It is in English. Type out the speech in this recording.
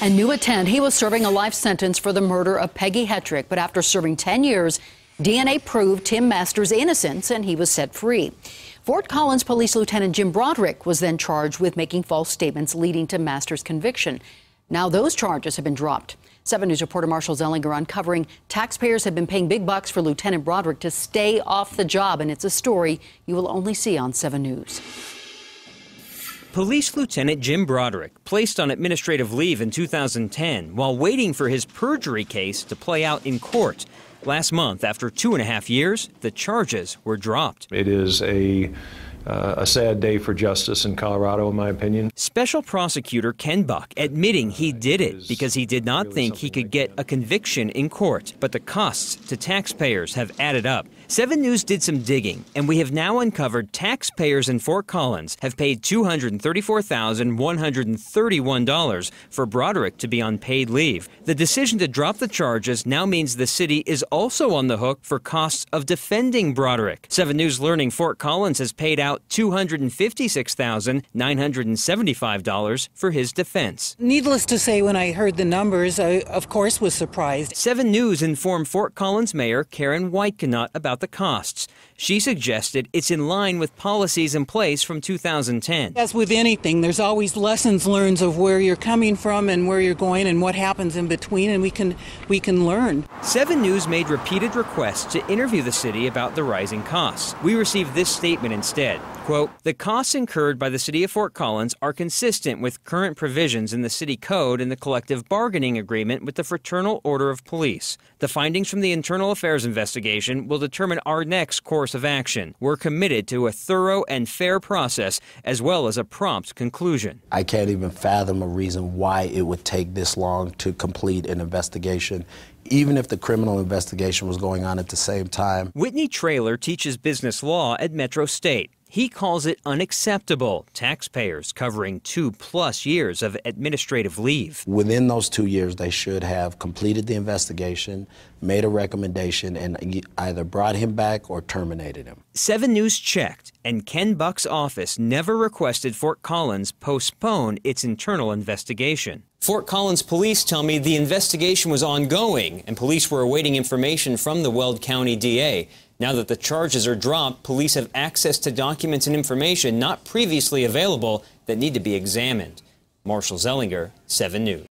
And new at 10, he was serving a life sentence for the murder of Peggy Hetrick. But after serving 10 years, DNA proved Tim Masters' innocence and he was set free. Fort Collins Police Lieutenant Jim Broderick was then charged with making false statements leading to Masters' conviction. Now those charges have been dropped. 7 News reporter Marshall Zelinger uncovering taxpayers have been paying big bucks for Lieutenant Broderick to stay off the job. And it's a story you will only see on 7 News. Police Lieutenant Jim Broderick, placed on administrative leave in 2010 while waiting for his perjury case to play out in court. Last month, after 2.5 years, the charges were dropped. It is a sad day for justice in Colorado, in my opinion. Special Prosecutor Ken Buck admitting he did it because he did not think he could get a conviction in court. But the costs to taxpayers have added up. 7 News did some digging, and we have now uncovered taxpayers in Fort Collins have paid $234,131 for Broderick to be on paid leave. The decision to drop the charges now means the city is also on the hook for costs of defending Broderick. 7 News learning Fort Collins has paid out $256,975 for his defense. Needless to say, when I heard the numbers, I, of course, was surprised. 7 News informed Fort Collins Mayor Karen Whitekanut about the costs. She suggested it's in line with policies in place from 2010. As with anything, there's always lessons learned of where you're coming from and where you're going and what happens in between, and we can learn. 7 News made repeated requests to interview the city about the rising costs. We received this statement instead. Quote, the costs incurred by the city of Fort Collins are consistent with current provisions in the city code and the collective bargaining agreement with the Fraternal Order of Police. The findings from the internal affairs investigation will determine our next course of action. We're committed to a thorough and fair process as well as a prompt conclusion. I can't even fathom a reason why it would take this long to complete an investigation, even if the criminal investigation was going on at the same time. Whitney Traylor teaches business law at Metro State. He calls it unacceptable, taxpayers covering 2+ years of administrative leave. Within those 2 years, they should have completed the investigation, made a recommendation, and either brought him back or terminated him. 7 News checked, and Ken Buck's office never requested Fort Collins postpone its internal investigation. Fort Collins police tell me the investigation was ongoing, and police were awaiting information from the Weld County DA. Now that the charges are dropped, police have access to documents and information not previously available that need to be examined. Marshall Zelinger, 7 News.